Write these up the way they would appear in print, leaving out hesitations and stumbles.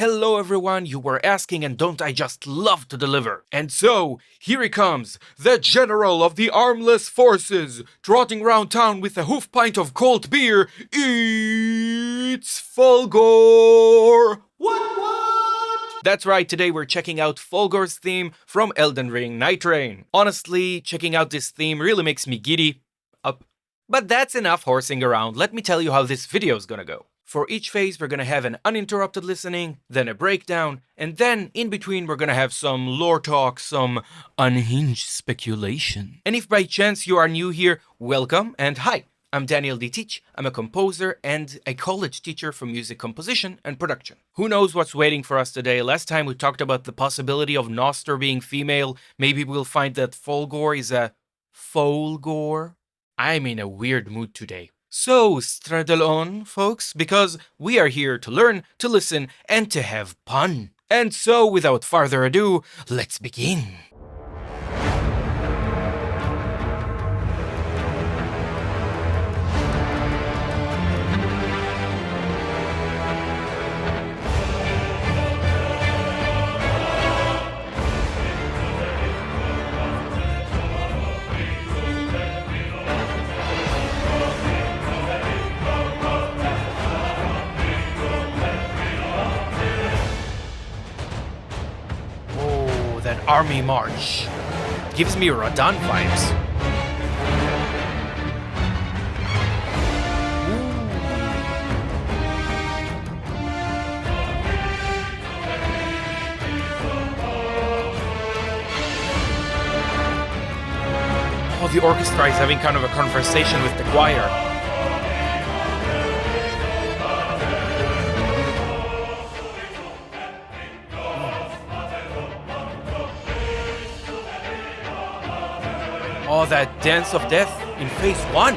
Hello everyone, you were asking and don't I just love to deliver? And so, here he comes, the general of the armless forces, trotting round town with a hoof pint of cold beer, it's Fulghor! What? That's right, today we're checking out Fulghor's theme from Elden Ring Nightreign. Honestly, checking out this theme really makes me giddy up. But that's enough horsing around, let me tell you how this video is gonna go. For each phase, we're gonna have an uninterrupted listening, then a breakdown, and then in between we're gonna have some lore talk, some unhinged speculation. And if by chance you are new here, welcome and hi! I'm Daniel D. Teach. I'm a composer and a college teacher for music composition and production. Who knows what's waiting for us today? Last time we talked about the possibility of Noster being female. Maybe we'll find that Fulghor is a Fulghor. I'm in a weird mood today. So, straddle on, folks, because we are here to learn, to listen, and to have fun. And so, without further ado, let's begin. That army march gives me Radon vibes. Oh, the orchestra is having kind of a conversation with the choir. Oh, that dance of death in phase 1.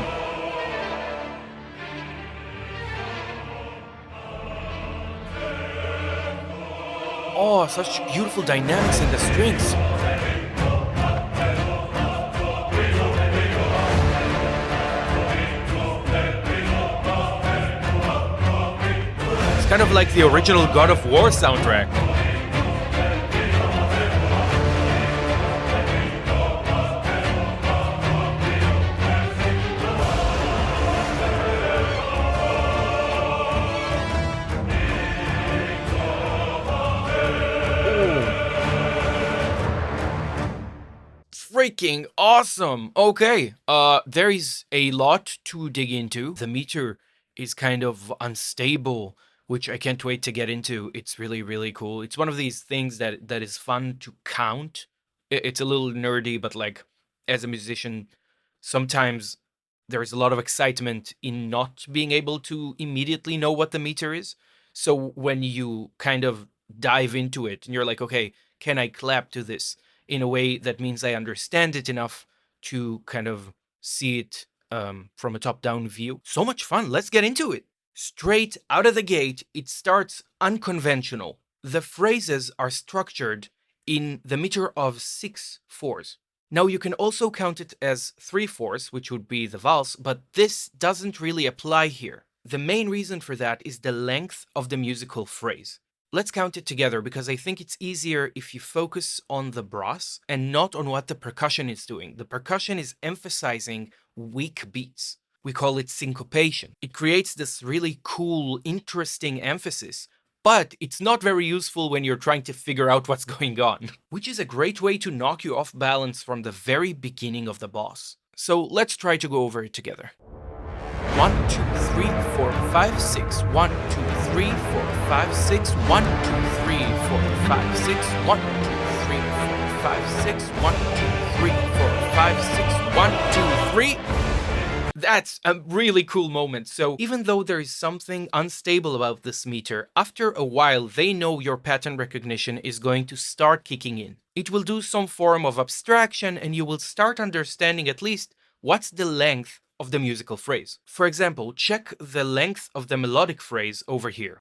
Oh, such beautiful dynamics in the strings. It's kind of like the original God of War soundtrack. Freaking awesome! Okay, there is a lot to dig into. The meter is kind of unstable, which I can't wait to get into. It's really, really cool. It's one of these things that is fun to count. It's a little nerdy, but like, as a musician, sometimes there's a lot of excitement in not being able to immediately know what the meter is. So when you kind of dive into it and you're like, okay, can I clap to this in a way that means I understand it enough to kind of see it from a top-down view? So much fun, let's get into it. Straight out of the gate, it starts unconventional. The phrases are structured in the meter of 6/4. Now you can also count it as 3/4, which would be the valse, but this doesn't really apply here. The main reason for that is the length of the musical phrase. Let's count it together because I think it's easier if you focus on the brass and not on what the percussion is doing. The percussion is emphasizing weak beats. We call it syncopation. It creates this really cool, interesting emphasis, but it's not very useful when you're trying to figure out what's going on, which is a great way to knock you off balance from the very beginning of the boss. So let's try to go over it together. 1, 2, 3, 4, 5, 6. 1, 2, 3, 4, 5, 6. 1, 2, 3, 4, 5, 6. 1, 2, 3, 4, 5, 6. 1, 2, 3, 4, 5, 6. 1, 2, 3. That's a really cool moment. So even though there is something unstable about this meter, after a while they know your pattern recognition is going to start kicking in. It will do some form of abstraction and you will start understanding at least what's the length of the musical phrase. For example, check the length of the melodic phrase over here.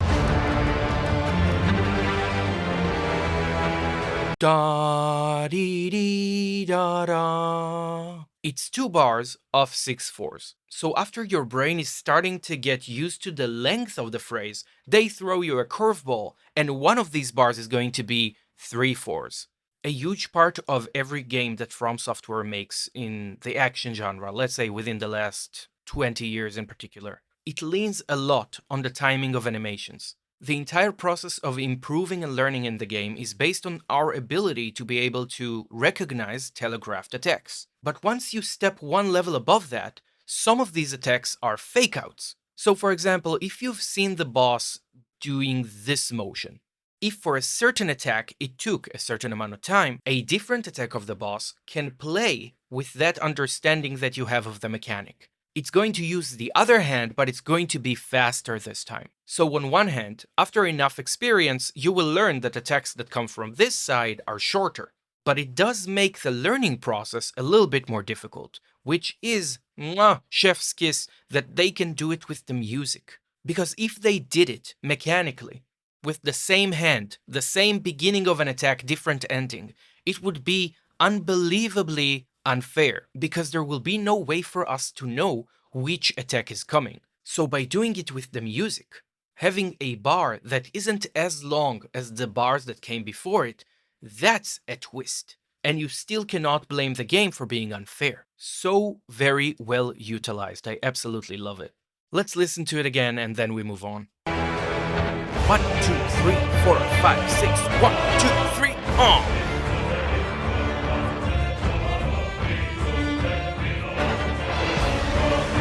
Da dee dee da da. It's 2 bars of 6 fours. So after your brain is starting to get used to the length of the phrase, they throw you a curveball, and one of these bars is going to be 3 fours. A huge part of every game that From Software makes in the action genre, let's say within the last 20 years in particular, it leans a lot on the timing of animations. The entire process of improving and learning in the game is based on our ability to be able to recognize telegraphed attacks. But once you step one level above that, some of these attacks are fake outs. So for example, if you've seen the boss doing this motion, if for a certain attack it took a certain amount of time, a different attack of the boss can play with that understanding that you have of the mechanic. It's going to use the other hand, but it's going to be faster this time. So on one hand, after enough experience, you will learn that attacks that come from this side are shorter. But it does make the learning process a little bit more difficult, which is chef's kiss that they can do it with the music. Because if they did it mechanically, with the same hand, the same beginning of an attack, different ending, it would be unbelievably unfair, because there will be no way for us to know which attack is coming. So by doing it with the music, having a bar that isn't as long as the bars that came before it, that's a twist. And you still cannot blame the game for being unfair. So very well utilized. I absolutely love it. Let's listen to it again and then we move on. 1, 2, 3, 4, 5, 6. 1, 2, 3, on!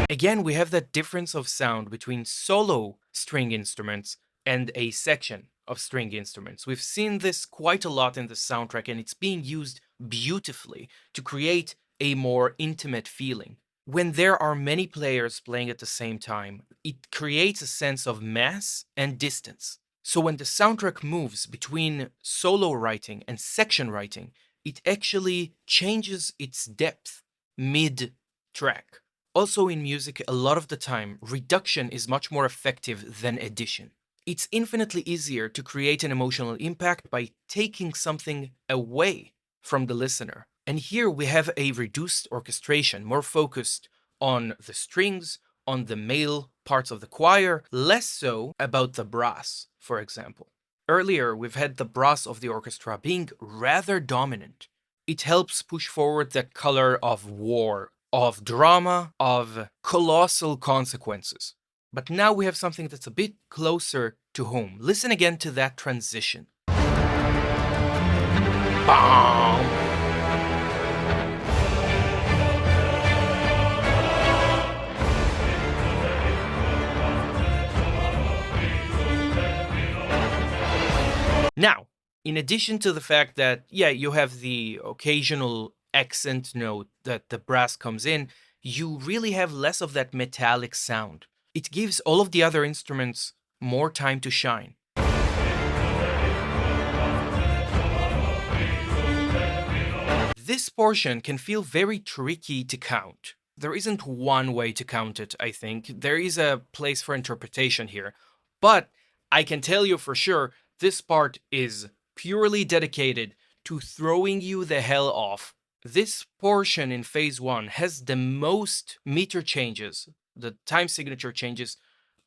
Again, we have that difference of sound between solo string instruments and a section of string instruments. We've seen this quite a lot in the soundtrack, and it's being used beautifully to create a more intimate feeling. When there are many players playing at the same time, it creates a sense of mass and distance. So when the soundtrack moves between solo writing and section writing, it actually changes its depth mid-track. Also in music, a lot of the time, reduction is much more effective than addition. It's infinitely easier to create an emotional impact by taking something away from the listener. And here we have a reduced orchestration, more focused on the strings, on the male parts of the choir, less so about the brass, for example. Earlier, we've had the brass of the orchestra being rather dominant. It helps push forward that color of war, of drama, of colossal consequences. But now we have something that's a bit closer to home. Listen again to that transition. Bam! Now, in addition to the fact that, you have the occasional accent note that the brass comes in, you really have less of that metallic sound. It gives all of the other instruments more time to shine. This portion can feel very tricky to count. There isn't one way to count it, I think. There is a place for interpretation here. But I can tell you for sure, this part is purely dedicated to throwing you the hell off. This portion in phase 1 has the most meter changes, the time signature changes,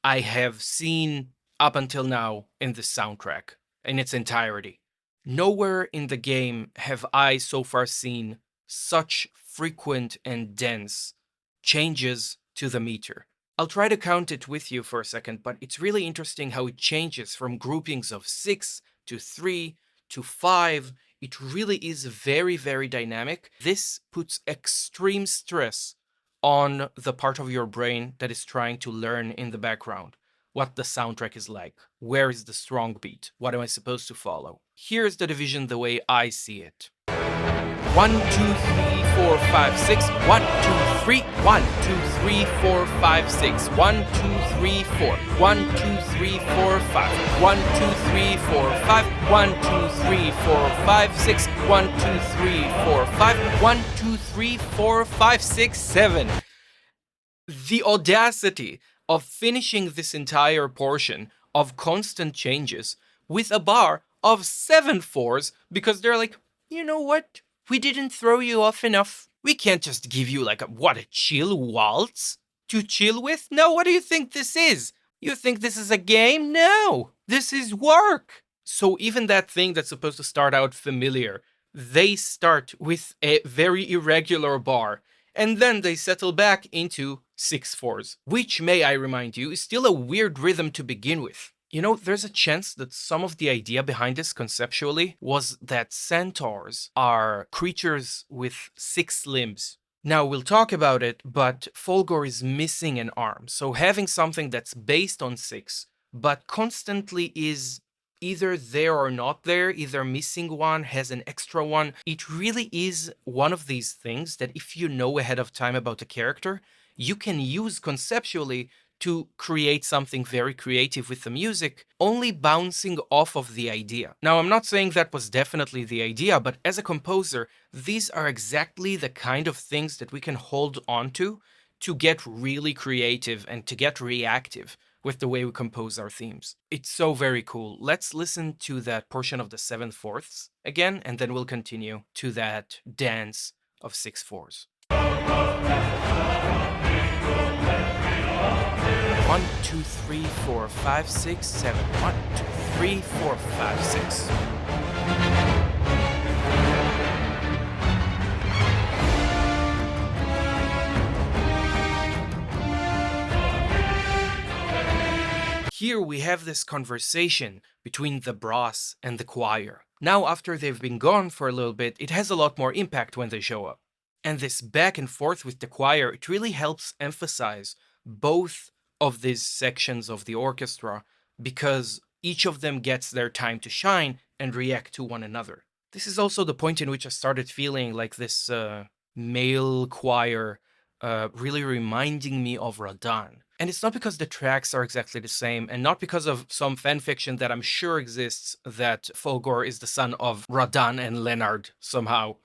I have seen up until now in the soundtrack in its entirety. Nowhere in the game have I so far seen such frequent and dense changes to the meter. I'll try to count it with you for a second, but it's really interesting how it changes from groupings of 6 to 3 to 5. It really is very, very dynamic. This puts extreme stress on the part of your brain that is trying to learn in the background what the soundtrack is like. Where is the strong beat? What am I supposed to follow? Here's the division the way I see it. 1, 2, 3, 4, 5, 6. 1, 2, 3. 1, 2, 3, 4, 5, 6. 1, 2, 3, 4. 1, 2, 3, 4, 5. 1, 2, 3, 4, 5. 1, 2, 3, 4, 5, 6. 1, 2, 3, 4, 5. 1, 2, 3, 4, 5, 6, 7. The audacity of finishing this entire portion of constant changes with a bar of 7 fours because they're like, you know what? We didn't throw you off enough. We can't just give you like a chill waltz to chill with? No, what do you think this is? You think this is a game? No, this is work. So even that thing that's supposed to start out familiar, they start with a very irregular bar, and then they settle back into 6/4s, which, may I remind you, is still a weird rhythm to begin with. You know, there's a chance that some of the idea behind this conceptually was that centaurs are creatures with 6 limbs. Now, we'll talk about it, but Fulghor is missing an arm, so having something that's based on 6, but constantly is either there or not there, either missing one, has an extra one, it really is one of these things that if you know ahead of time about a character, you can use conceptually to create something very creative with the music, only bouncing off of the idea. Now, I'm not saying that was definitely the idea, but as a composer, these are exactly the kind of things that we can hold on to get really creative and to get reactive with the way we compose our themes. It's so very cool. Let's listen to that portion of the 7/4 again, and then we'll continue to that dance of 6/4. 1, 2, 3, 4, 5, 6, 7. 1, 2, 3, 4, 5, 6. Here we have this conversation between the brass and the choir. Now, after they've been gone for a little bit, it has a lot more impact when they show up. And this back and forth with the choir, it really helps emphasize both of these sections of the orchestra, because each of them gets their time to shine and react to one another. This is also the point in which I started feeling like this male choir really reminding me of Radan. And it's not because the tracks are exactly the same, and not because of some fanfiction that I'm sure exists that Fulghor is the son of Radan and Leonard somehow.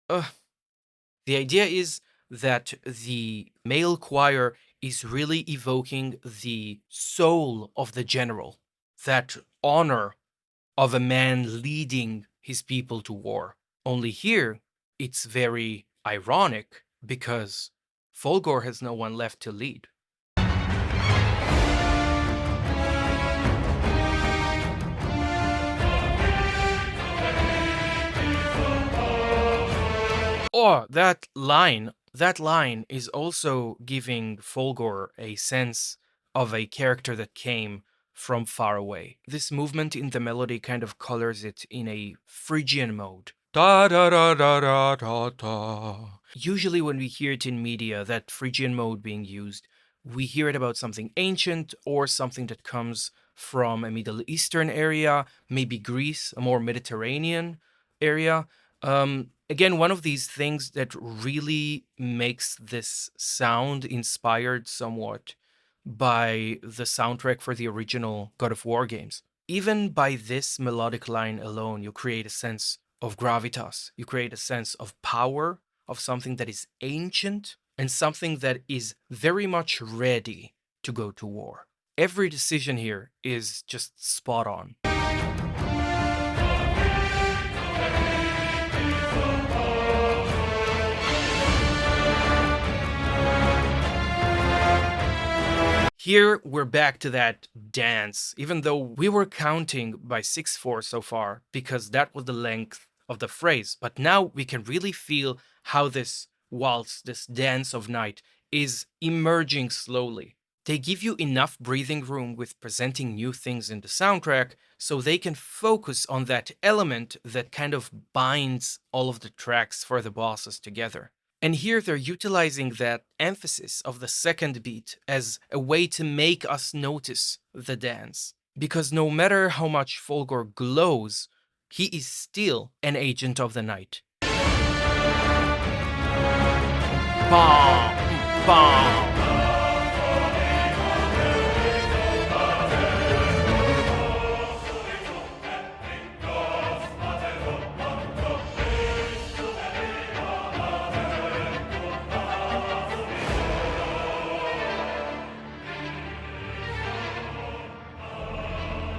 The idea is that the male choir is really evoking the soul of the general, that honor of a man leading his people to war. Only here, it's very ironic because Fulghor has no one left to lead. Oh, that line is also giving Fulghor a sense of a character that came from far away. This movement in the melody kind of colors it in a Phrygian mode. Da da da da da da da. Usually when we hear it in media, that Phrygian mode being used, we hear it about something ancient or something that comes from a Middle Eastern area, maybe Greece, a more Mediterranean area. Again, one of these things that really makes this sound inspired somewhat by the soundtrack for the original God of War games. Even by this melodic line alone, you create a sense of gravitas. You create a sense of power, of something that is ancient and something that is very much ready to go to war. Every decision here is just spot on. Here, we're back to that dance, even though we were counting by 6/4 so far, because that was the length of the phrase. But now we can really feel how this waltz, this dance of night, is emerging slowly. They give you enough breathing room with presenting new things in the soundtrack, so they can focus on that element that kind of binds all of the tracks for the bosses together. And here they're utilizing that emphasis of the second beat as a way to make us notice the dance. Because no matter how much Fulghor glows, he is still an agent of the night. Bam! Bam!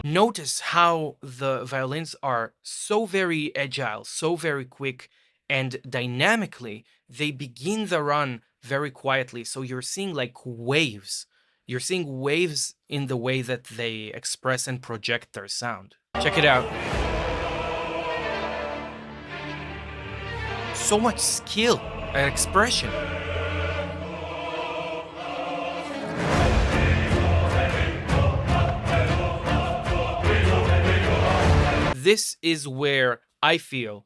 Notice how the violins are so very agile, so very quick, And dynamically, they begin the run very quietly. So you're seeing like waves. You're seeing waves in the way that they express and project their sound. Check it out. So much skill and expression. This is where I feel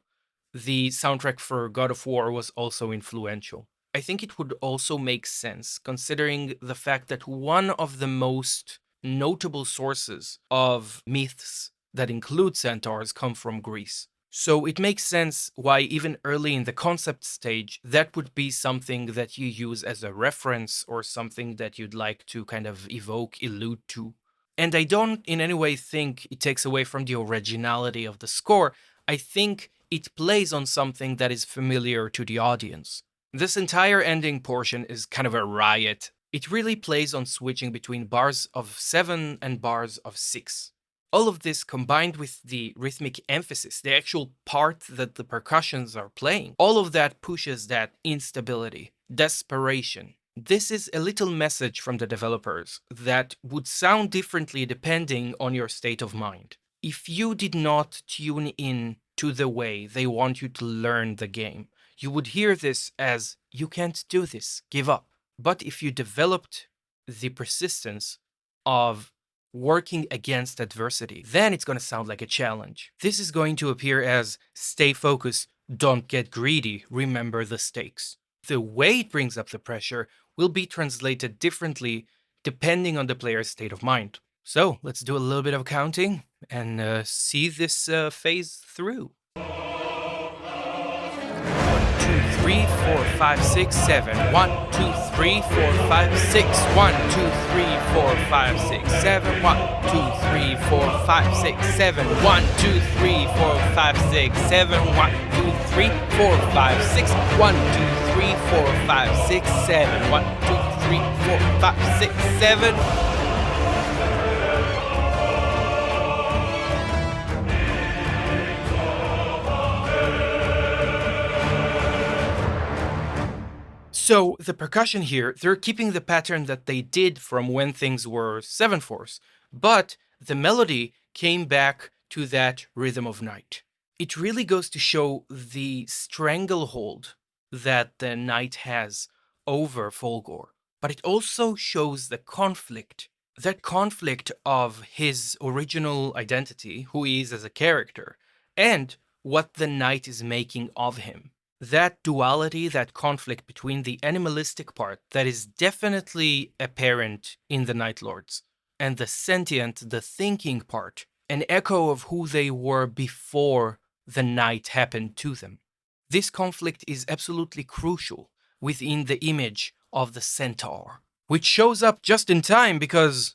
the soundtrack for God of War was also influential. I think it would also make sense considering the fact that one of the most notable sources of myths that include centaurs come from Greece. So it makes sense why even early in the concept stage, that would be something that you use as a reference or something that you'd like to kind of evoke, allude to. And I don't in any way think it takes away from the originality of the score. I think it plays on something that is familiar to the audience. This entire ending portion is kind of a riot. It really plays on switching between bars of 7 and bars of 6. All of this combined with the rhythmic emphasis, the actual part that the percussions are playing, all of that pushes that instability, desperation. This is a little message from the developers that would sound differently depending on your state of mind. If you did not tune in to the way they want you to learn the game, you would hear this as, you can't do this, give up. But if you developed the persistence of working against adversity, then it's going to sound like a challenge. This is going to appear as, stay focused, don't get greedy, remember the stakes. The way it brings up the pressure will be translated differently depending on the player's state of mind. So let's do a little bit of counting and see this phase through. 3, 4, 5, 6, 7. 1, 2, 3, 4, 5, 6. 1, 2, 3, 4, 5, 6, 7. 1, 2, 3, 4, 5, 6, 7. 1, 2, 3, 4, 5, 6, 7. 1, 2, 3, 4, 5, 6. 1, 2, 3, 4, 5, 6, 7. 1, 2, 3, 4, 5, 6, 7. So the percussion here, they're keeping the pattern that they did from when things were 7/4, but the melody came back to that rhythm of night. It really goes to show the stranglehold that the knight has over Fulghor, but it also shows the conflict, that conflict of his original identity, who he is as a character, and what the knight is making of him. That duality, that conflict between the animalistic part that is definitely apparent in the Night Lords, and the sentient, the thinking part, an echo of who they were before the night happened to them. This conflict is absolutely crucial within the image of the centaur, which shows up just in time because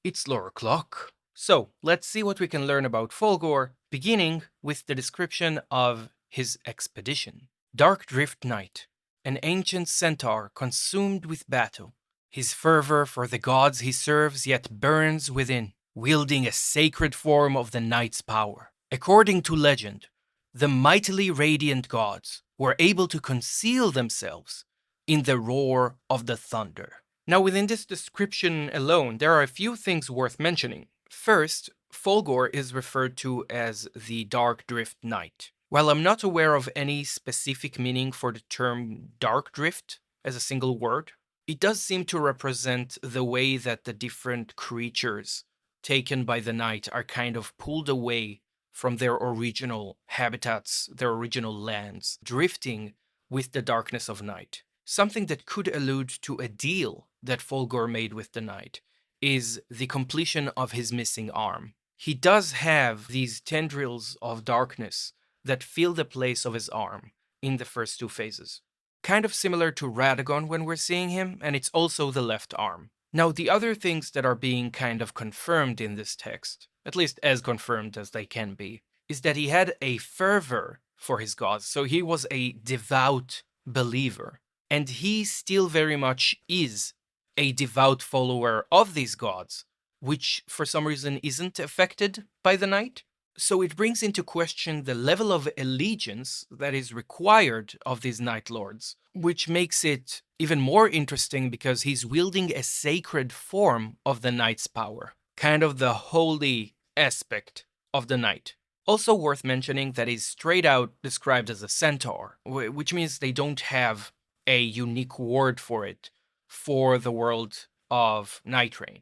it's lore o'clock. So let's see what we can learn about Fulghor, beginning with the description of his expedition. Dark Drift Night, an ancient centaur consumed with battle. His fervor for the gods he serves yet burns within, wielding a sacred form of the night's power. According to legend, the mightily radiant gods were able to conceal themselves in the roar of the thunder. Now, within this description alone, there are a few things worth mentioning. First, Fulghor is referred to as the Dark Drift Knight. While I'm not aware of any specific meaning for the term Dark Drift as a single word, it does seem to represent the way that the different creatures taken by the night are kind of pulled away from their original habitats, their original lands, drifting with the darkness of night. Something that could allude to a deal that Fulghor made with the night is the completion of his missing arm. He does have these tendrils of darkness that fill the place of his arm in the first two phases. Kind of similar to Radagon when we're seeing him, and it's also the left arm. Now, the other things that are being kind of confirmed in this text, at least as confirmed as they can be, is that he had a fervor for his gods, so he was a devout believer. And he still very much is a devout follower of these gods, which for some reason isn't affected by the night. So it brings into question the level of allegiance that is required of these Night Lords, which makes it even more interesting because he's wielding a sacred form of the Knight's power, kind of the holy aspect of the Knight. Also worth mentioning that he's straight out described as a centaur, which means they don't have a unique word for it for the world of Nightreign,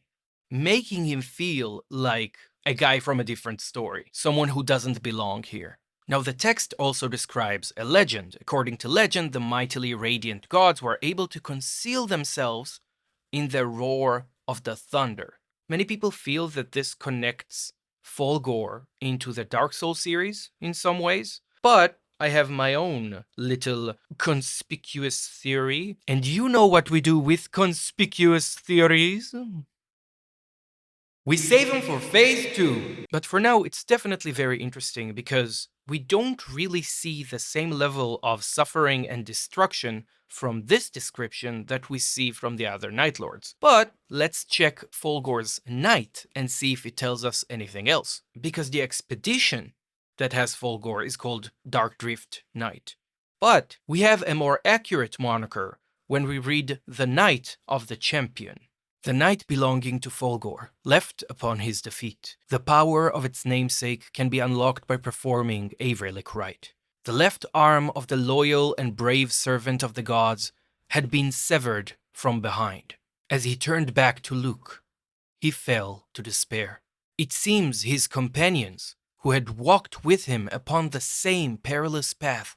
making him feel like a guy from a different story, someone who doesn't belong here. Now, the text also describes a legend. According to legend, the mightily radiant gods were able to conceal themselves in the roar of the thunder. Many people feel that this connects Fulghor into the Dark Souls series in some ways, but I have my own little conspicuous theory. And you know what we do with conspicuous theories? We save them for phase 2. But for now, it's definitely very interesting because we don't really see the same level of suffering and destruction from this description that we see from the other Night Lords. But let's check Fulghor's Knight and see if it tells us anything else. Because the expedition that has Fulghor is called Dark Drift Knight. But we have a more accurate moniker when we read the Knight of the Champion. The knight belonging to Fulghor, left upon his defeat. The power of its namesake can be unlocked by performing a relic rite. The left arm of the loyal and brave servant of the gods had been severed from behind. As he turned back to look, he fell to despair. It seems his companions, who had walked with him upon the same perilous path,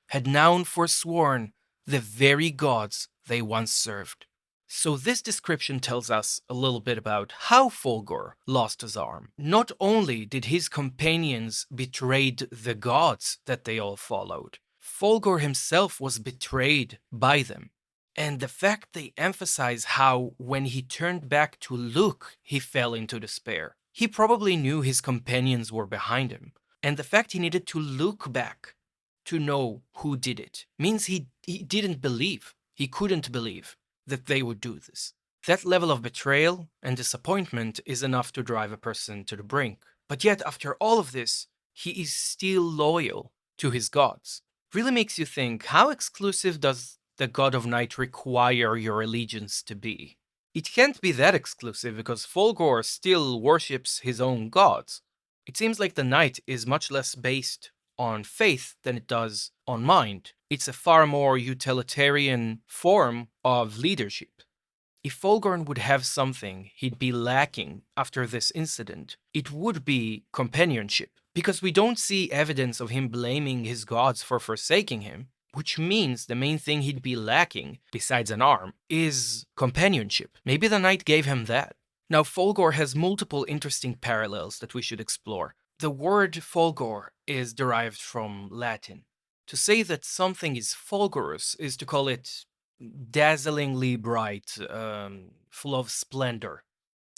had now forsworn the very gods they once served. So this description tells us a little bit about how Fulghor lost his arm. Not only did his companions betray the gods that they all followed, Fulghor himself was betrayed by them. And the fact they emphasize how when he turned back to look, he fell into despair. He probably knew his companions were behind him. And the fact he needed to look back to know who did it means he didn't believe. He couldn't believe that they would do this. That level of betrayal and disappointment is enough to drive a person to the brink. But yet, after all of this, he is still loyal to his gods. Really makes you think, how exclusive does the God of Night require your allegiance to be? It can't be that exclusive because Fulghor still worships his own gods. It seems like the Knight is much less based on faith than it does on mind. It's a far more utilitarian form of leadership. If Fulghor would have something he'd be lacking after this incident, it would be companionship. Because we don't see evidence of him blaming his gods for forsaking him, which means the main thing he'd be lacking, besides an arm, is companionship. Maybe the Knight gave him that. Now, Fulghor has multiple interesting parallels that we should explore. The word Fulghor is derived from Latin. To say that something is fulgurous is to call it dazzlingly bright, full of splendor.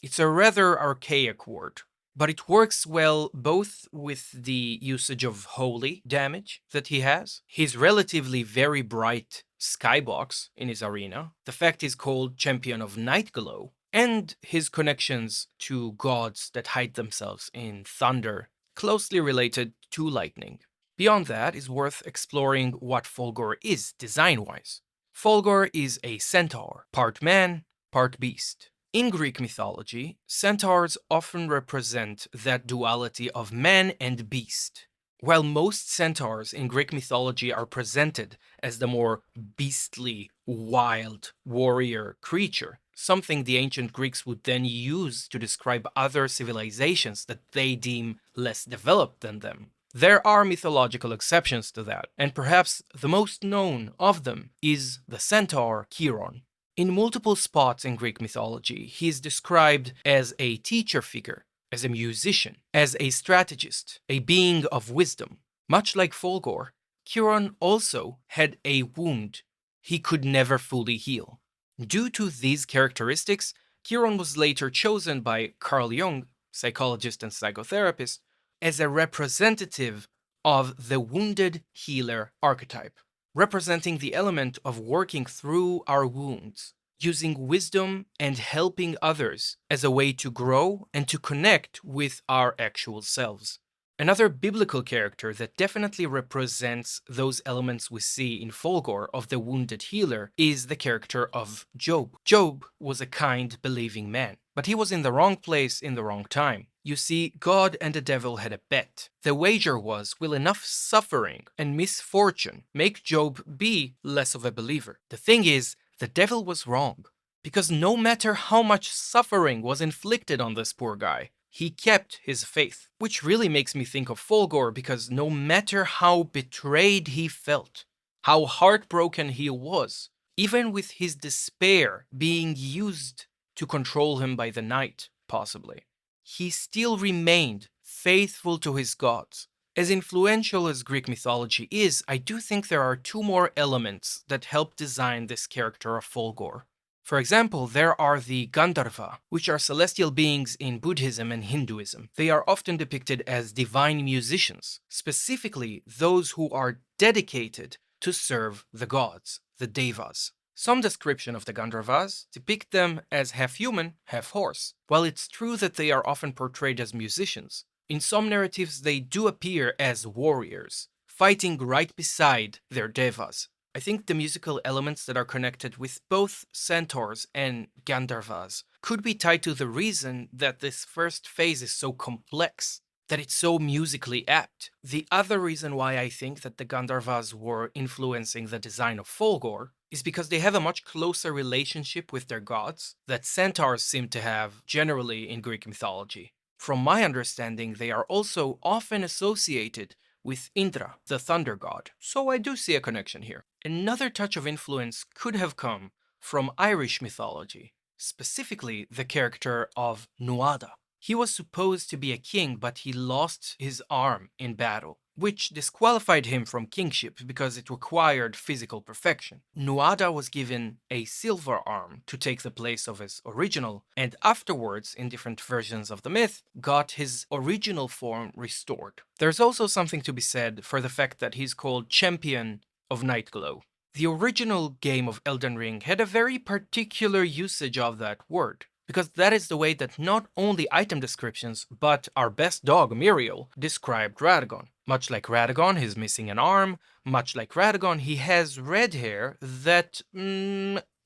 It's a rather archaic word, but it works well both with the usage of holy damage that he has, his relatively very bright skybox in his arena, the fact he's called Champion of NIGHTGLOW, and his connections to gods that hide themselves in thunder, closely related to lightning. Beyond that, is worth exploring what Fulghor is design-wise. Fulghor is a centaur, part man, part beast. In Greek mythology, centaurs often represent that duality of man and beast. While most centaurs in Greek mythology are presented as the more beastly, wild warrior creature, something the ancient Greeks would then use to describe other civilizations that they deem less developed than them. There are mythological exceptions to that, and perhaps the most known of them is the centaur Chiron. In multiple spots in Greek mythology, he is described as a teacher figure, as a musician, as a strategist, a being of wisdom. Much like Fulghor, Chiron also had a wound he could never fully heal. Due to these characteristics, Chiron was later chosen by Carl Jung, psychologist and psychotherapist, as a representative of the wounded healer archetype, representing the element of working through our wounds, using wisdom and helping others as a way to grow and to connect with our actual selves. Another biblical character that definitely represents those elements we see in Fulghor of the wounded healer is the character of Job. Job was a kind, believing man, but he was in the wrong place in the wrong time. You see, God and the devil had a bet. The wager was, will enough suffering and misfortune make Job be less of a believer? The thing is, the devil was wrong. Because no matter how much suffering was inflicted on this poor guy, he kept his faith. Which really makes me think of Fulghor, because no matter how betrayed he felt, how heartbroken he was, even with his despair being used to control him by the night, possibly, he still remained faithful to his gods. As influential as Greek mythology is, I do think there are two more elements that help design this character of Fulghor. For example, there are the Gandharva, which are celestial beings in Buddhism and Hinduism. They are often depicted as divine musicians, specifically those who are dedicated to serve the gods, the Devas. Some description of the Gandharvas depict them as half human, half horse. While it's true that they are often portrayed as musicians, in some narratives they do appear as warriors, fighting right beside their Devas. I think the musical elements that are connected with both centaurs and Gandharvas could be tied to the reason that this first phase is so complex, that it's so musically apt. The other reason why I think that the Gandharvas were influencing the design of Fulghor is because they have a much closer relationship with their gods that centaurs seem to have generally in Greek mythology. From my understanding, they are also often associated with Indra, the thunder god, so I do see a connection here. Another touch of influence could have come from Irish mythology, specifically the character of Nuada. He was supposed to be a king, but he lost his arm in battle, which disqualified him from kingship because it required physical perfection. Nuada was given a silver arm to take the place of his original, and afterwards, in different versions of the myth, got his original form restored. There's also something to be said for the fact that he's called Champion of NIGHTGLOW. The original game of Elden Ring had a very particular usage of that word, because that is the way that not only item descriptions, but our best dog, Muriel, described Radagon. Much like Radagon, he's missing an arm. Much like Radagon, he has red hair that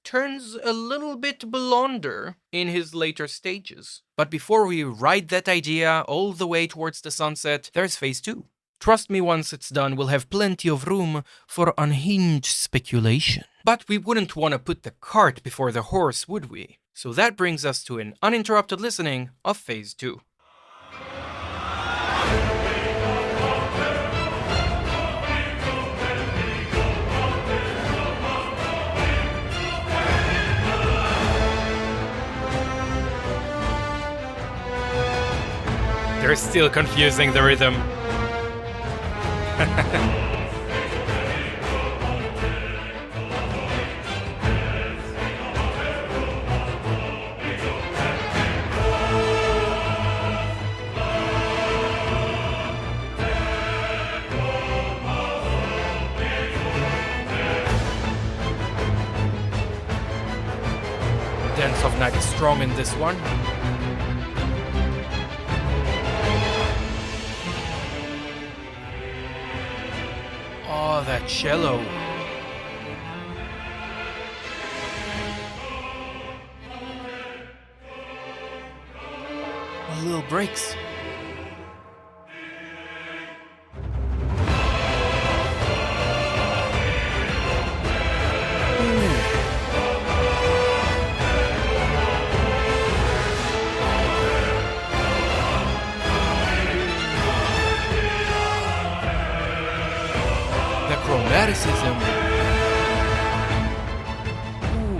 turns a little bit blonder in his later stages. But before we ride that idea all the way towards the sunset, there's phase 2. Trust me, once it's done, we'll have plenty of room for unhinged speculation. But we wouldn't want to put the cart before the horse, would we? So that brings us to an uninterrupted listening of phase 2. They're still confusing the rhythm. Dance of Night is strong in this one. Oh, that cello. Little breaks. Chromaticism. Ooh.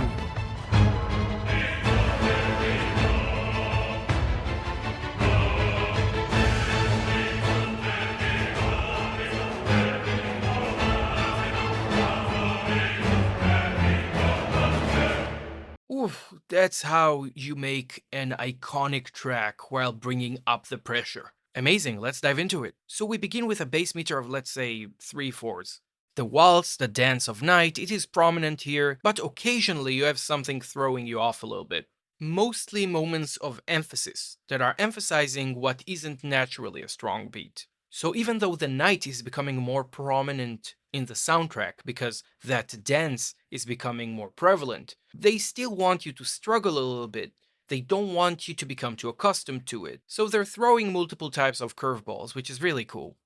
Oof, that's how you make an iconic track while bringing up the pressure. Amazing, let's dive into it. So we begin with a bass meter of, let's say, 3/4. The waltz, the dance of night, it is prominent here, but occasionally you have something throwing you off a little bit. Mostly moments of emphasis that are emphasizing what isn't naturally a strong beat. So even though the night is becoming more prominent in the soundtrack because that dance is becoming more prevalent, they still want you to struggle a little bit. They don't want you to become too accustomed to it. So they're throwing multiple types of curveballs, which is really cool.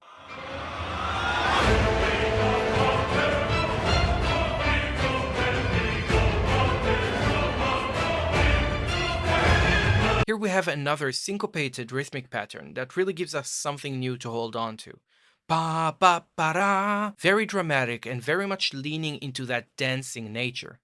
Here we have another syncopated rhythmic pattern that really gives us something new to hold on to. Ba ba ba da. Very dramatic and very much leaning into that dancing nature.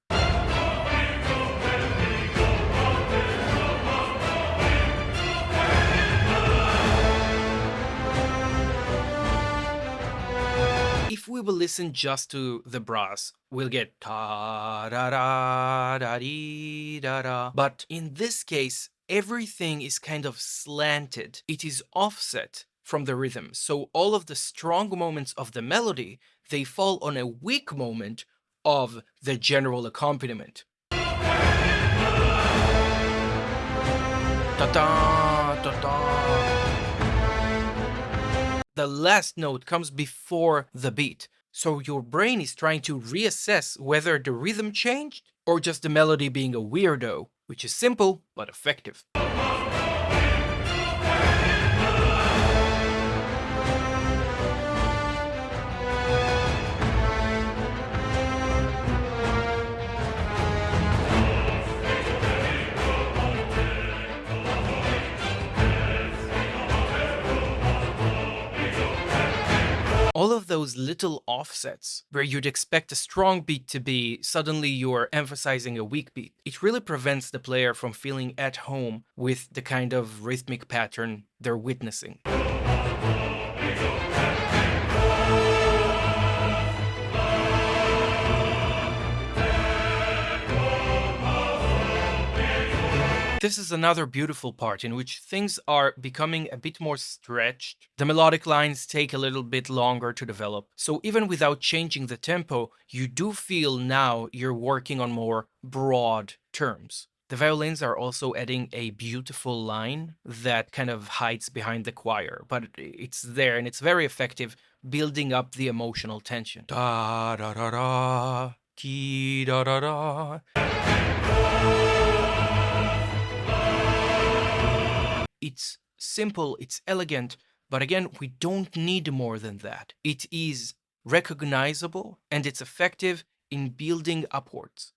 If we will listen just to the brass, we'll get ta da da da dee da da. But in this case, everything is kind of slanted. It is offset from the rhythm. So all of the strong moments of the melody, they fall on a weak moment of the general accompaniment. Ta da ta da. The last note comes before the beat. So your brain is trying to reassess whether the rhythm changed or just the melody being a weirdo, which is simple but effective. All of those little offsets where you'd expect a strong beat to be, suddenly you're emphasizing a weak beat. It really prevents the player from feeling at home with the kind of rhythmic pattern they're witnessing. This is another beautiful part in which things are becoming a bit more stretched. The melodic lines take a little bit longer to develop. So even without changing the tempo, you do feel now you're working on more broad terms. The violins are also adding a beautiful line that kind of hides behind the choir, but it's there and it's very effective, building up the emotional tension. Da da da da, dee da da da. It's simple, it's elegant, but again, we don't need more than that. It is recognizable and it's effective in building upwards.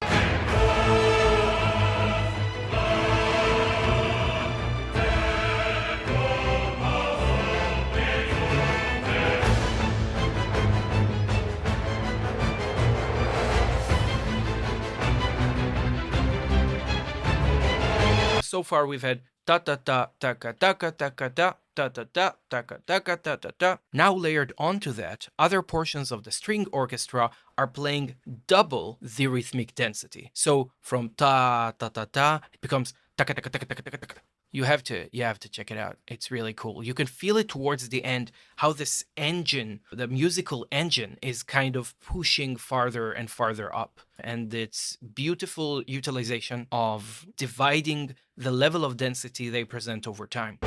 So far we've had ta ta ta ta ka ta ka ta ka ta ta ta ta ta ka ta ka ta ta ta. Now layered onto that, other portions of the string orchestra are playing double the rhythmic density. So from ta ta ta ta, it becomes ta ka ta ka ta ka ta ka ta ka. You have to check it out. It's really cool. You can feel it towards the end, how this engine, the musical engine, is kind of pushing farther and farther up. And it's beautiful utilization of dividing the level of density they present over time.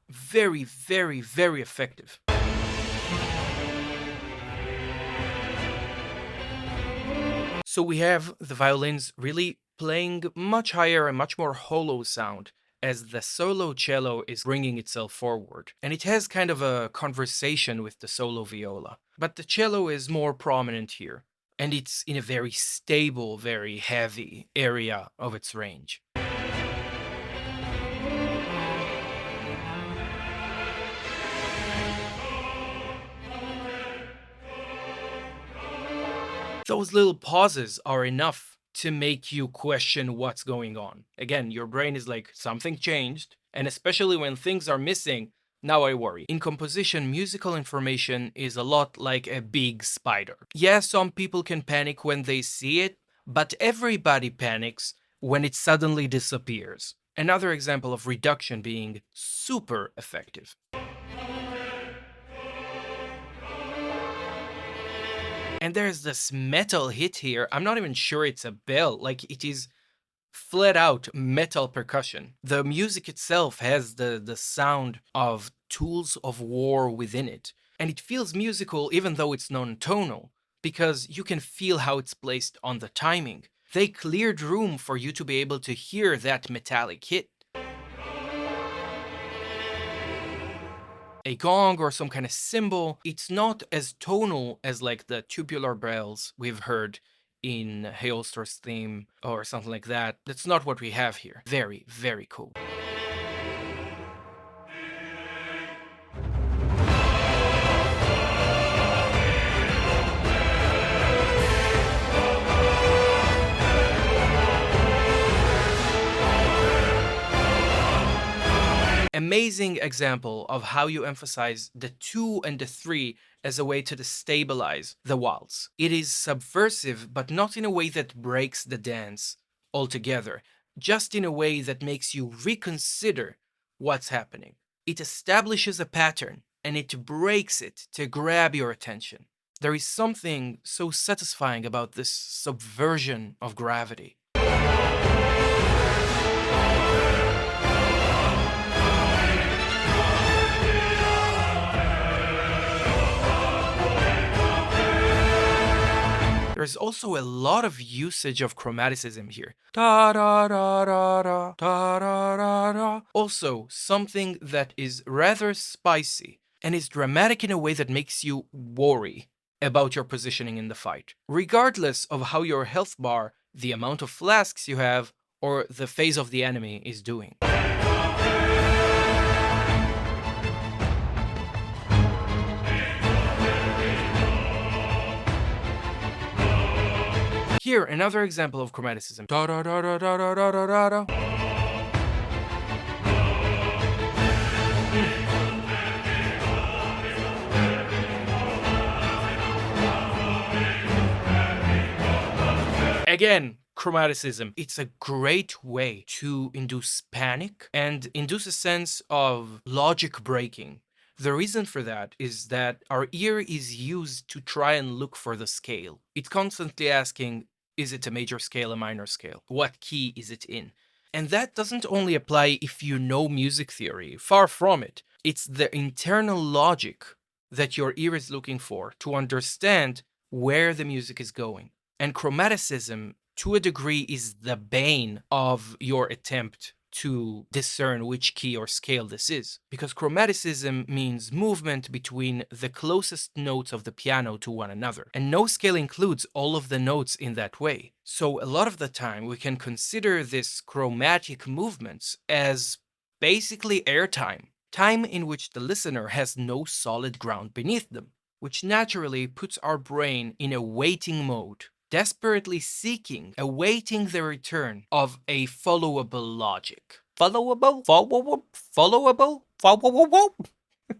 Very, very, very effective. So we have the violins really playing much higher and much more hollow sound as the solo cello is bringing itself forward. And it has kind of a conversation with the solo viola. But the cello is more prominent here. And it's in a very stable, very heavy area of its range. Those little pauses are enough to make you question what's going on. Again, your brain is like, something changed. And especially when things are missing, now I worry. In composition, musical information is a lot like a big spider. Yeah, some people can panic when they see it, but everybody panics when it suddenly disappears. Another example of reduction being super effective. And there's this metal hit here. I'm not even sure it's a bell. Like, it is flat out metal percussion. The music itself has the sound of tools of war within it, and it feels musical even though it's non-tonal, because you can feel how it's placed on the timing. They cleared room for you to be able to hear that metallic hit. A gong or some kind of cymbal, it's not as tonal as like the tubular bells we've heard in Hailstor's theme or something like that. That's not what we have here. Very, very cool. Amazing example of how you emphasize the 2 and the 3 as a way to destabilize the waltz. It is subversive, but not in a way that breaks the dance altogether, just in a way that makes you reconsider what's happening. It establishes a pattern and it breaks it to grab your attention. There is something so satisfying about this subversion of gravity. There's also a lot of usage of chromaticism here. Da da da da da da da da da. Also, something that is rather spicy and is dramatic in a way that makes you worry about your positioning in the fight, regardless of how your health bar, the amount of flasks you have, or the phase of the enemy is doing. Here, another example of chromaticism. Da da da da da da da da da. Again, chromaticism. It's a great way to induce panic and induce a sense of logic breaking. The reason for that is that our ear is used to try and look for the scale. It's constantly asking, is it a major scale, a minor scale? What key is it in? And that doesn't only apply if you know music theory, far from it. It's the internal logic that your ear is looking for to understand where the music is going. And chromaticism, to a degree, is the bane of your attempt to discern which key or scale this is. Because chromaticism means movement between the closest notes of the piano to one another. And no scale includes all of the notes in that way. So a lot of the time we can consider this chromatic movements as basically airtime. Time in which the listener has no solid ground beneath them, which naturally puts our brain in a waiting mode, desperately seeking, awaiting the return of a followable logic. Followable? Followable?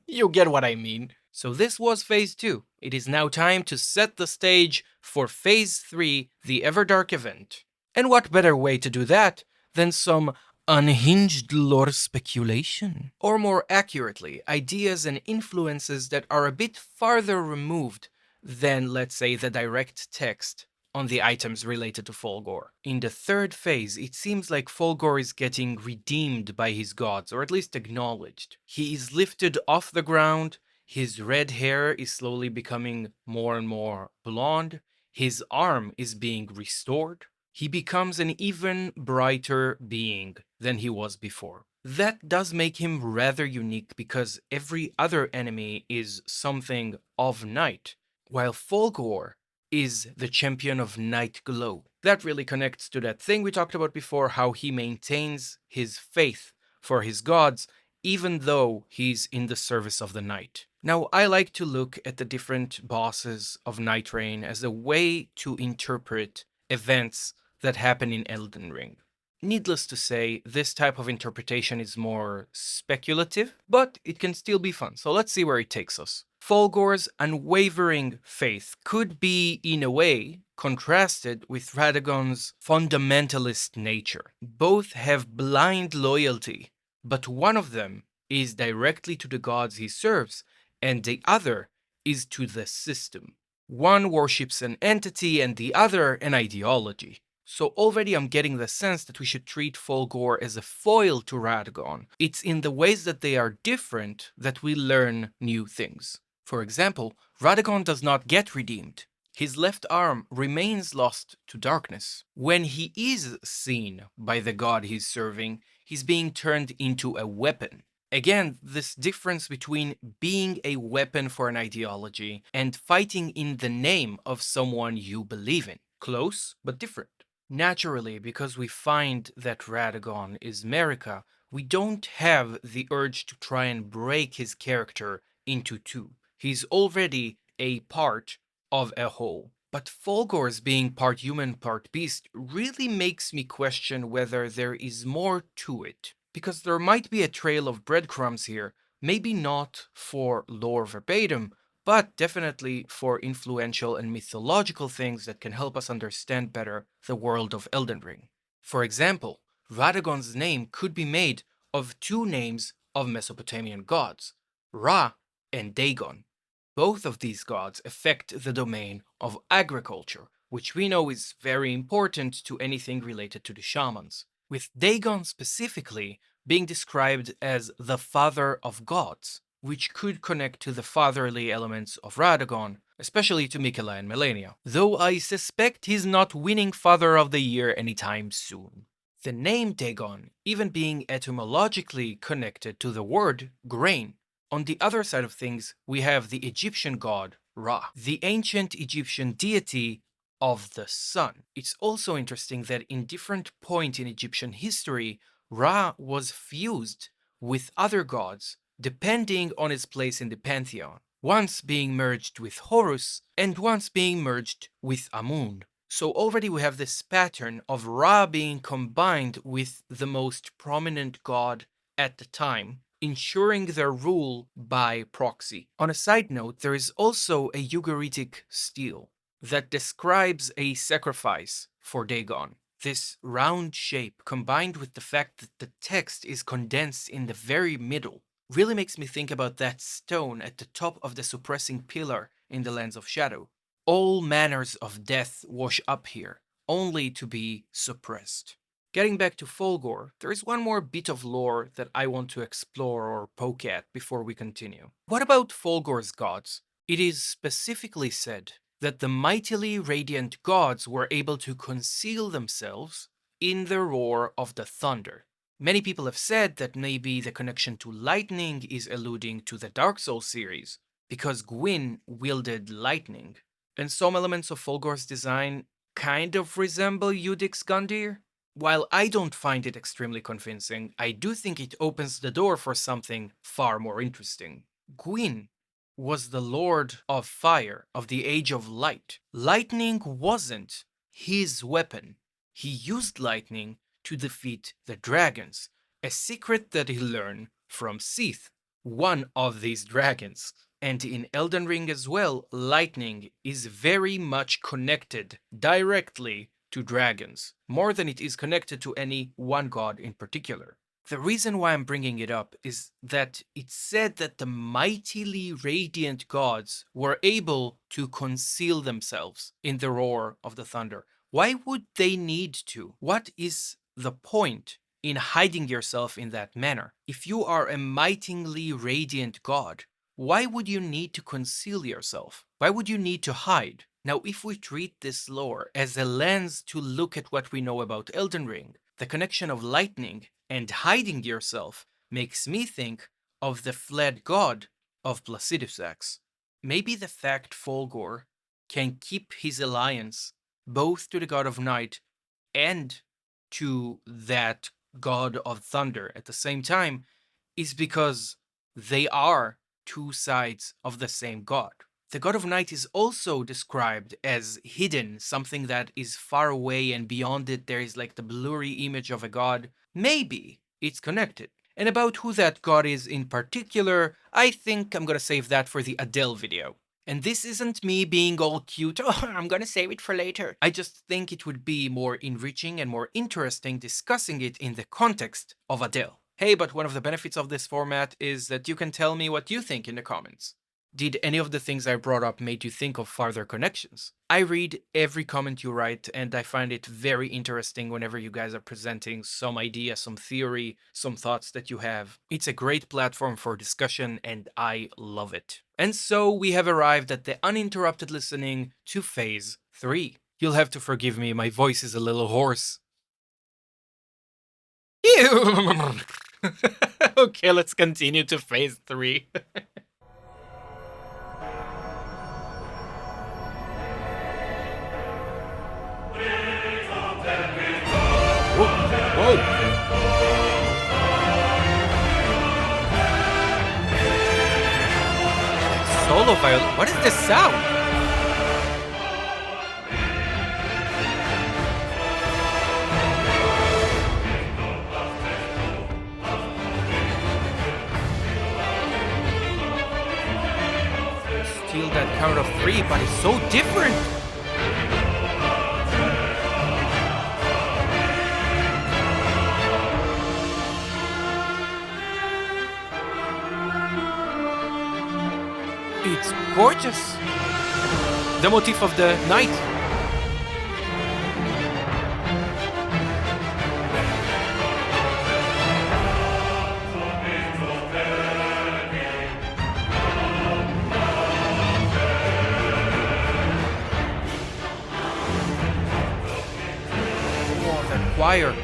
You get what I mean. So this was Phase 2. It is now time to set the stage for Phase 3, the Everdark event. And what better way to do that than some unhinged lore speculation? Or more accurately, ideas and influences that are a bit farther removed than, let's say, the direct text on the items related to Fulghor. In the third phase, it seems like Fulghor is getting redeemed by his gods, or at least acknowledged. He is lifted off the ground, his red hair is slowly becoming more and more blonde, his arm is being restored. He becomes an even brighter being than he was before. That does make him rather unique because every other enemy is something of night, while Fulghor is the champion of NIGHTGLOW. That really connects to that thing we talked about before, how he maintains his faith for his gods, even though he's in the service of the night. Now, I like to look at the different bosses of Nightreign as a way to interpret events that happen in Elden Ring. Needless to say, this type of interpretation is more speculative, but it can still be fun, so let's see where it takes us. Fulghor's unwavering faith could be, in a way, contrasted with Radagon's fundamentalist nature. Both have blind loyalty, but one of them is directly to the gods he serves, and the other is to the system. One worships an entity and the other an ideology. So already I'm getting the sense that we should treat Fulghor as a foil to Radagon. It's in the ways that they are different that we learn new things. For example, Radagon does not get redeemed. His left arm remains lost to darkness. When he is seen by the god he's serving, he's being turned into a weapon. Again, this difference between being a weapon for an ideology and fighting in the name of someone you believe in. Close, but different. Naturally, because we find that Radagon is America, we don't have the urge to try and break his character into two. He's already a part of a whole. But Fulghor's being part human, part beast really makes me question whether there is more to it. Because there might be a trail of breadcrumbs here, maybe not for lore verbatim, but definitely for influential and mythological things that can help us understand better the world of Elden Ring. For example, Radagon's name could be made of two names of Mesopotamian gods, Ra and Dagon. Both of these gods affect the domain of agriculture, which we know is very important to anything related to the shamans, with Dagon specifically being described as the father of gods, which could connect to the fatherly elements of Radagon, especially to Miquella and Melania, though I suspect he's not winning Father of the Year anytime soon. The name Dagon even being etymologically connected to the word grain. On the other side of things, we have the Egyptian god Ra, the ancient Egyptian deity of the sun. It's also interesting that in different points in Egyptian history, Ra was fused with other gods depending on its place in the pantheon, once being merged with Horus and once being merged with Amun. So already we have this pattern of Ra being combined with the most prominent god at the time, ensuring their rule by proxy. On a side note, there is also a Ugaritic stele that describes a sacrifice for Dagon. This round shape, combined with the fact that the text is condensed in the very middle, really makes me think about that stone at the top of the suppressing pillar in the Lands of Shadow. All manners of death wash up here, only to be suppressed. Getting back to Fulghor, there is one more bit of lore that I want to explore or poke at before we continue. What about Fulghor's gods? It is specifically said that the mightily radiant gods were able to conceal themselves in the roar of the thunder. Many people have said that maybe the connection to lightning is alluding to the Dark Souls series, because Gwyn wielded lightning, and some elements of Fulghor's design kind of resemble Udix Gundyr. While I don't find it extremely convincing, I do think it opens the door for something far more interesting. Gwyn was the Lord of Fire of the Age of Light. Lightning wasn't his weapon. He used lightning to defeat the dragons, a secret that he learned from Sith, one of these dragons. And in Elden Ring as well, lightning is very much connected directly to dragons, more than it is connected to any one god in particular. The reason why I'm bringing it up is that it's said that the mightily radiant gods were able to conceal themselves in the roar of the thunder. Why would they need to? What is the point in hiding yourself in that manner? If you are a mightily radiant god, why would you need to conceal yourself? Why would you need to hide? Now, if we treat this lore as a lens to look at what we know about Elden Ring, the connection of lightning and hiding yourself makes me think of the fled god of Placidus Axe. Maybe the fact Fulghor can keep his alliance both to the god of night and to that god of thunder at the same time is because they are two sides of the same god. The god of night is also described as hidden, something that is far away, and beyond it there is like the blurry image of a god. Maybe it's connected. And about who that god is in particular, I think I'm gonna save that for the Adele video. And this isn't me being all cute, oh, I'm gonna save it for later. I just think it would be more enriching and more interesting discussing it in the context of Adele. Hey, but one of the benefits of this format is that you can tell me what you think in the comments. Did any of the things I brought up made you think of farther connections? I read every comment you write, and I find it very interesting whenever you guys are presenting some idea, some theory, some thoughts that you have. It's a great platform for discussion, and I love it. And so we have arrived at the uninterrupted listening to phase 3. You'll have to forgive me, my voice is a little hoarse. Okay, let's continue to phase 3. Whoa! Solo violin? What is this sound? Steal that count of 3, but it's so different! It's gorgeous! The motif of the night. Oh, that choir.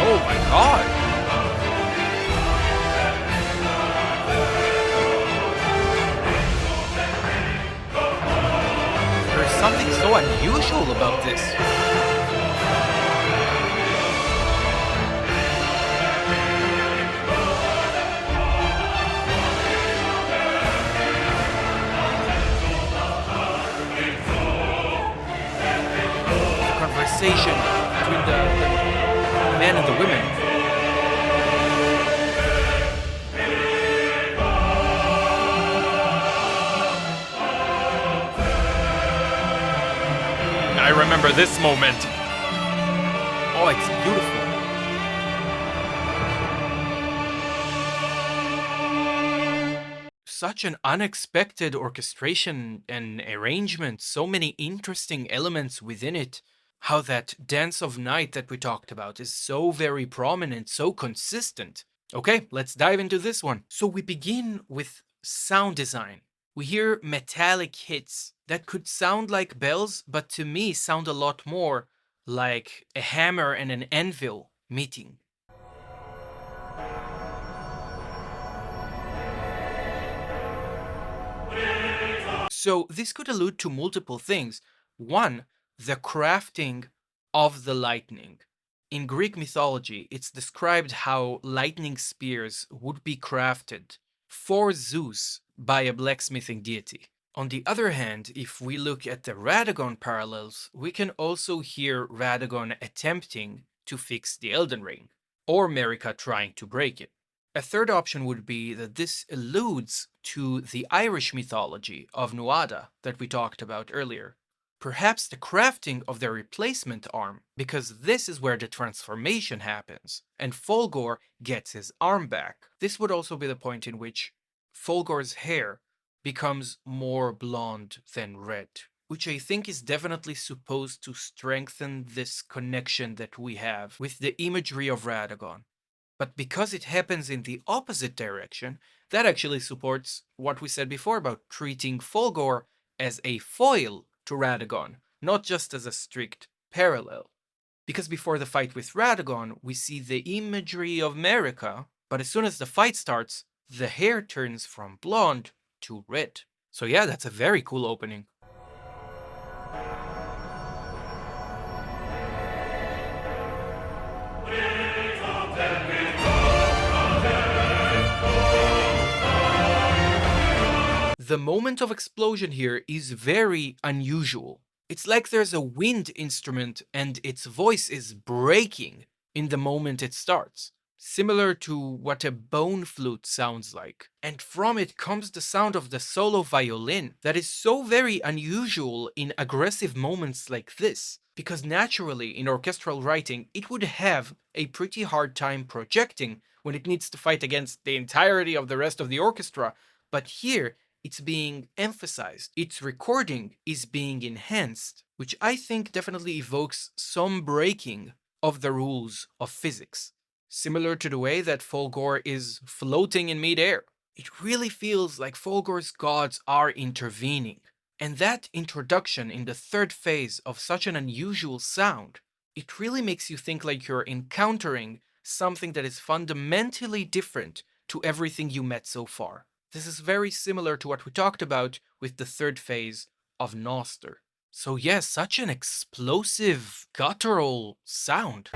Oh my god! There's something so unusual about this. The conversation between the men and the women. I remember this moment. Oh, it's beautiful. Such an unexpected orchestration and arrangement, so many interesting elements within it. How that dance of night that we talked about is so very prominent, so consistent. Okay, let's dive into this one. So we begin with sound design. We hear metallic hits that could sound like bells, but to me sound a lot more like a hammer and an anvil meeting. So this could allude to multiple things. One, the crafting of the lightning. In Greek mythology, it's described how lightning spears would be crafted for Zeus by a blacksmithing deity. On the other hand, if we look at the Radagon parallels, we can also hear Radagon attempting to fix the Elden Ring, or Marika trying to break it. A third option would be that this alludes to the Irish mythology of Nuada that we talked about earlier. Perhaps the crafting of their replacement arm, because this is where the transformation happens, and Fulghor gets his arm back. This would also be the point in which Fulgor's hair becomes more blonde than red, which I think is definitely supposed to strengthen this connection that we have with the imagery of Radagon. But because it happens in the opposite direction, that actually supports what we said before about treating Fulghor as a foil to Radagon, not just as a strict parallel. Because before the fight with Radagon, we see the imagery of Marika, but as soon as the fight starts, the hair turns from blonde to red. So yeah, that's a very cool opening. The moment of explosion here is very unusual. It's like there's a wind instrument and its voice is breaking in the moment it starts, similar to what a bone flute sounds like. And from it comes the sound of the solo violin that is so very unusual in aggressive moments like this, because naturally in orchestral writing it would have a pretty hard time projecting when it needs to fight against the entirety of the rest of the orchestra, but here it's being emphasized. Its recording is being enhanced, which I think definitely evokes some breaking of the rules of physics, similar to the way that Fulghor is floating in midair. It really feels like Fulghor's gods are intervening. And that introduction in the third phase of such an unusual sound, it really makes you think like you're encountering something that is fundamentally different to everything you met so far. This is very similar to what we talked about with the third phase of Noster. So yes, such an explosive, guttural sound.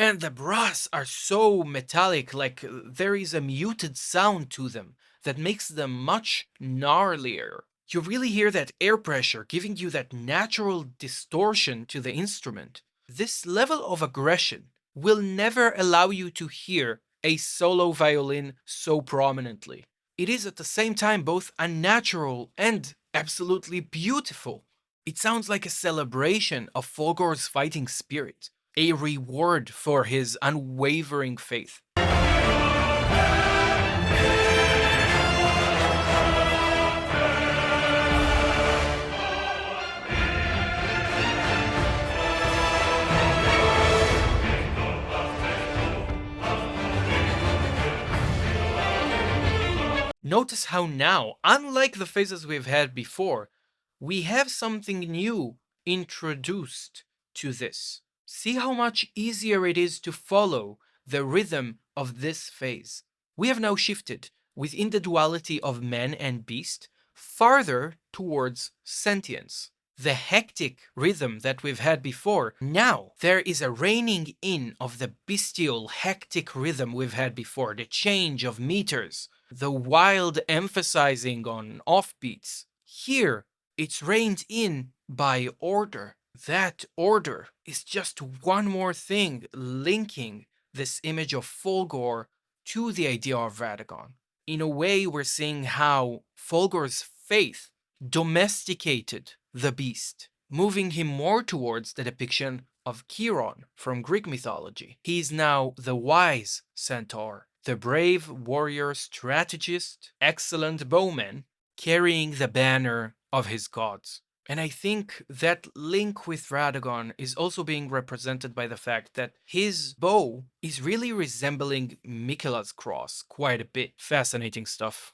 And the brass are so metallic, like there is a muted sound to them that makes them much gnarlier. You really hear that air pressure giving you that natural distortion to the instrument. This level of aggression will never allow you to hear a solo violin so prominently. It is at the same time both unnatural and absolutely beautiful. It sounds like a celebration of Fulghor's fighting spirit, a reward for his unwavering faith. Notice how now, unlike the phases we've had before, we have something new introduced to this. See how much easier it is to follow the rhythm of this phase. We have now shifted within the duality of man and beast farther towards sentience. The hectic rhythm that we've had before, now there is a reining in of the bestial hectic rhythm we've had before, the change of meters, the wild emphasizing on offbeats. Here, it's reined in by order. That order is just one more thing linking this image of Fulghor to the idea of Radagon. In a way, we're seeing how Fulghor's faith domesticated the beast, moving him more towards the depiction of Chiron from Greek mythology. He's now the wise centaur, the brave warrior strategist, excellent bowman, carrying the banner of his gods. And I think that link with Radagon is also being represented by the fact that his bow is really resembling Miquela's cross quite a bit. Fascinating stuff.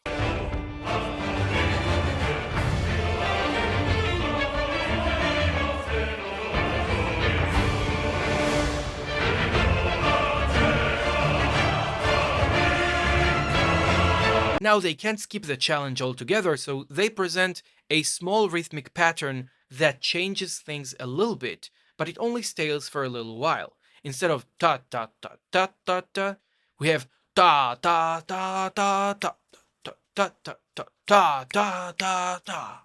Now they can't skip the challenge altogether, so they present a small rhythmic pattern that changes things a little bit, but it only stays for a little while. Instead of ta ta ta ta ta ta, we have ta ta ta ta ta ta ta ta ta ta ta ta ta.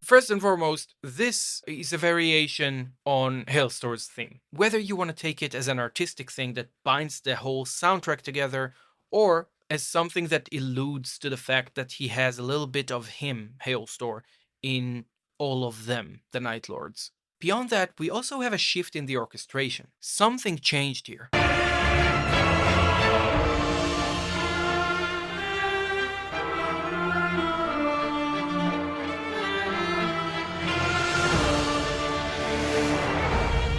First and foremost, this is a variation on Hailstorm's theme. Whether you want to take it as an artistic thing that binds the whole soundtrack together, or as something that alludes to the fact that he has a little bit of him, Hailstorm, in all of them, the Night Lords. Beyond that, we also have a shift in the orchestration. Something changed here.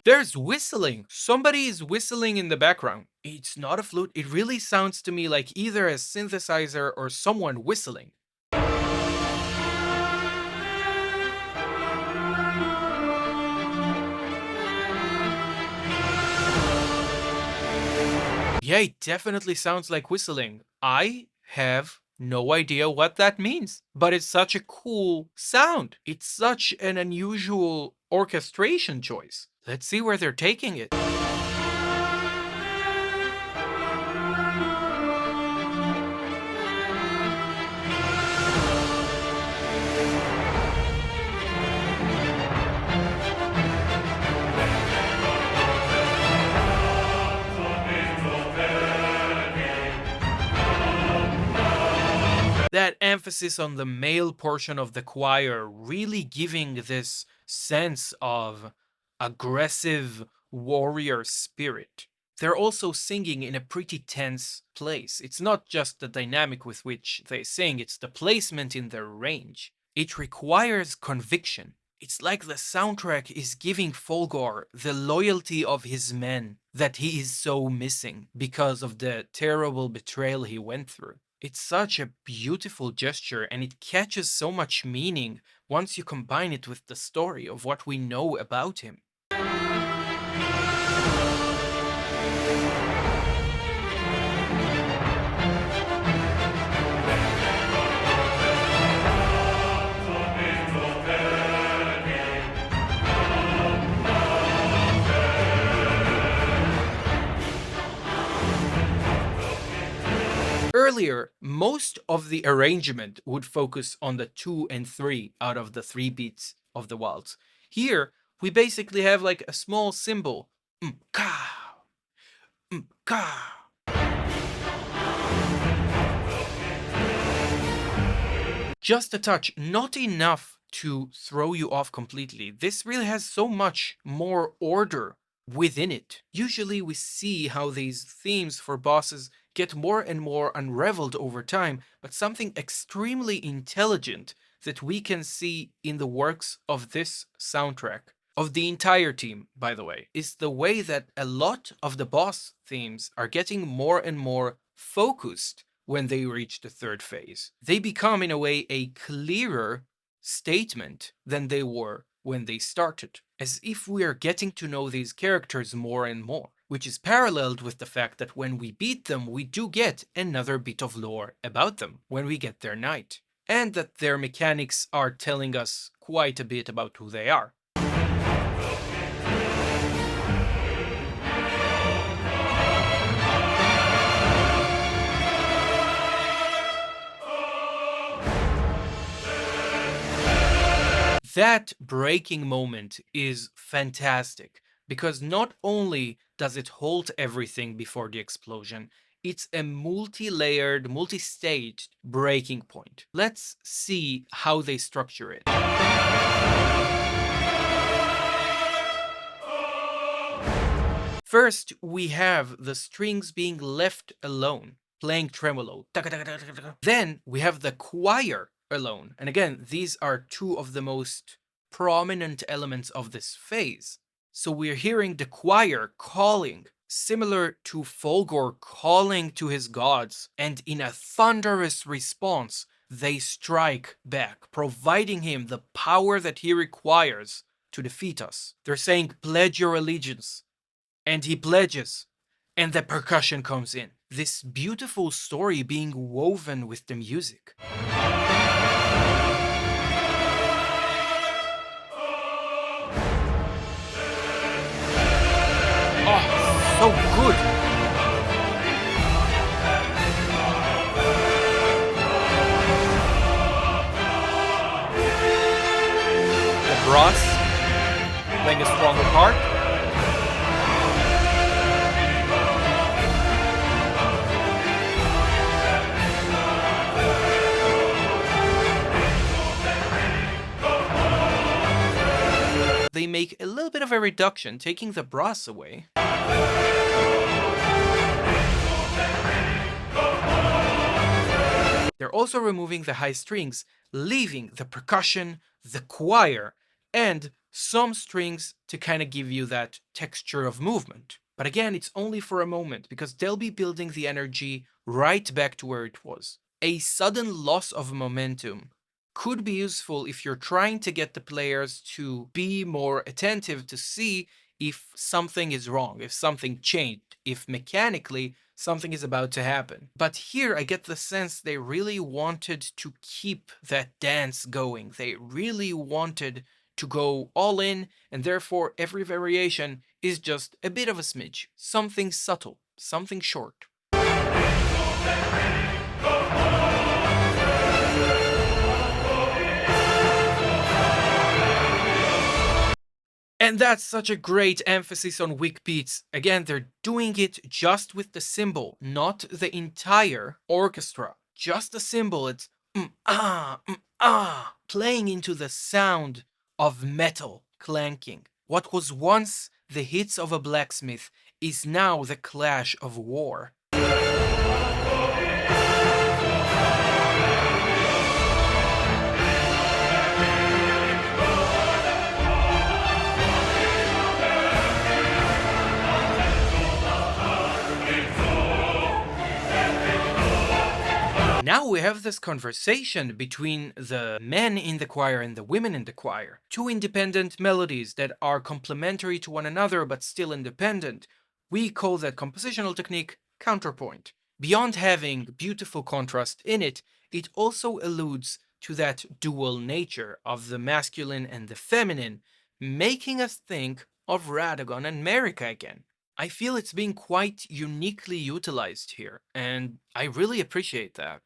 There's whistling. Somebody is whistling in the background. It's not a flute. It really sounds to me like either a synthesizer or someone whistling. Yeah, it definitely sounds like whistling. I have no idea what that means, but it's such a cool sound. It's such an unusual orchestration choice. Let's see where they're taking it. That emphasis on the male portion of the choir really giving this sense of aggressive warrior spirit. They're also singing in a pretty tense place. It's not just the dynamic with which they sing, it's the placement in their range. It requires conviction. It's like the soundtrack is giving Fulghor the loyalty of his men that he is so missing because of the terrible betrayal he went through. It's such a beautiful gesture and it catches so much meaning once you combine it with the story of what we know about him. Earlier, most of the arrangement would focus on the 2 and 3 out of the 3 beats of the waltz. Here, we basically have like a small symbol. Ka, ka. Just a touch, not enough to throw you off completely. This really has so much more order within it. Usually we see how these themes for bosses get more and more unraveled over time, but something extremely intelligent that we can see in the works of this soundtrack, of the entire team, by the way, is the way that a lot of the boss themes are getting more and more focused when they reach the third phase. They become, in a way, a clearer statement than they were when they started, as if we are getting to know these characters more and more, which is paralleled with the fact that when we beat them, we do get another bit of lore about them when we get their knight, and that their mechanics are telling us quite a bit about who they are. That breaking moment is fantastic because not only does it halt everything before the explosion, it's a multi-layered, multi-staged breaking point. Let's see how they structure it. First, we have the strings being left alone, playing tremolo. Then we have the choir alone. And again, these are two of the most prominent elements of this phase. So we're hearing the choir calling, similar to Fulghor calling to his gods, and in a thunderous response, they strike back, providing him the power that he requires to defeat us. They're saying, pledge your allegiance. And he pledges, and the percussion comes in. This beautiful story being woven with the music. Oh, so good. The brass playing a stronger part. They make a little bit of a reduction, taking the brass away. They're also removing the high strings, leaving the percussion, the choir, and some strings to kind of give you that texture of movement. But again, it's only for a moment because they'll be building the energy right back to where it was. A sudden loss of momentum could be useful if you're trying to get the players to be more attentive to see if something is wrong, if something changed, if mechanically something is about to happen. But here I get the sense they really wanted to keep that dance going. They really wanted to go all in, and therefore every variation is just a bit of a smidge. Something subtle, something short. And that's such a great emphasis on weak beats. Again, they're doing it just with the cymbal, not the entire orchestra. Just the cymbal. It's playing into the sound of metal clanking. What was once the hits of a blacksmith is now the clash of war. Now we have this conversation between the men in the choir and the women in the choir. Two independent melodies that are complementary to one another but still independent. We call that compositional technique counterpoint. Beyond having beautiful contrast in it, it also alludes to that dual nature of the masculine and the feminine, making us think of Radagon and Marika again. I feel it's being quite uniquely utilized here, and I really appreciate that.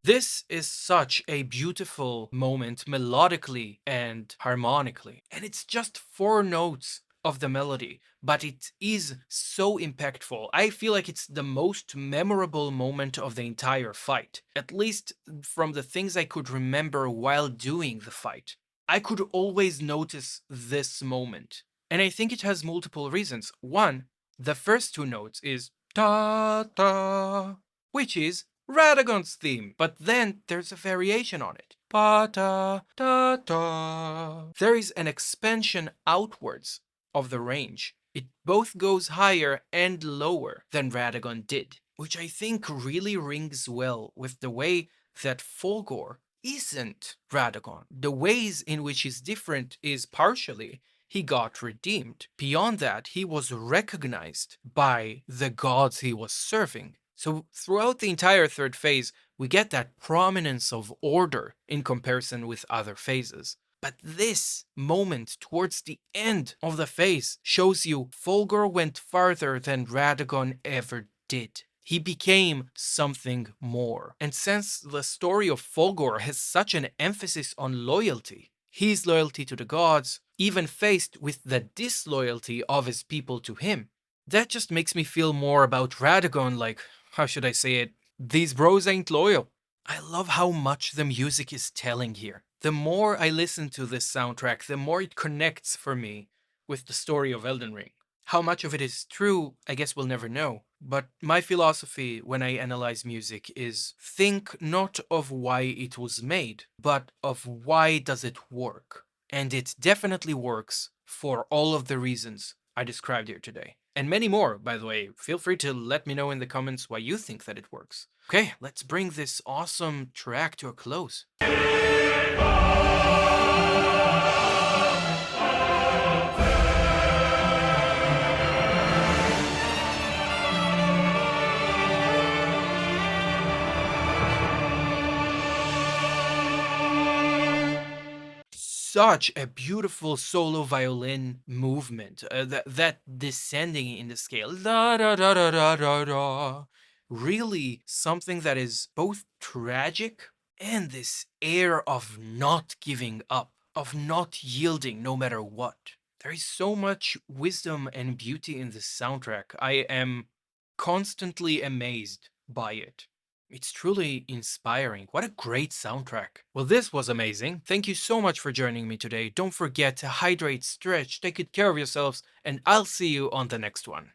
This is such a beautiful moment melodically and harmonically. And it's just 4 notes of the melody, but it is so impactful. I feel like it's the most memorable moment of the entire fight, at least from the things I could remember while doing the fight. I could always notice this moment. And I think it has multiple reasons. One, the first 2 notes is ta ta, which is Radagon's theme, but then there's a variation on it. Pa ta ta ta. There is an expansion outwards of the range. It both goes higher and lower than Radagon did, which I think really rings well with the way that Fulghor isn't Radagon. The ways in which he's different is partially he got redeemed. Beyond that, he was recognized by the gods he was serving. So throughout the entire third phase, we get that prominence of order in comparison with other phases. But this moment towards the end of the phase shows you Fulghor went farther than Radagon ever did. He became something more. And since the story of Fulghor has such an emphasis on loyalty, his loyalty to the gods, even faced with the disloyalty of his people to him, that just makes me feel more about Radagon like, how should I say it? These bros ain't loyal. I love how much the music is telling here. The more I listen to this soundtrack, the more it connects for me with the story of Elden Ring. How much of it is true, I guess we'll never know. But my philosophy when I analyze music is think not of why it was made, but of why does it work. And it definitely works for all of the reasons I described here today. And many more, by the way. Feel free to let me know in the comments why you think that it works. Okay, let's bring this awesome track to a close. Such a beautiful solo violin movement. That descending in the scale, da da da da da da da, really something that is both tragic and this air of not giving up, of not yielding no matter what. There is so much wisdom and beauty in this soundtrack. I am constantly amazed by it. It's truly inspiring. What a great soundtrack. Well, this was amazing. Thank you so much for joining me today. Don't forget to hydrate, stretch, take good care of yourselves, and I'll see you on the next one.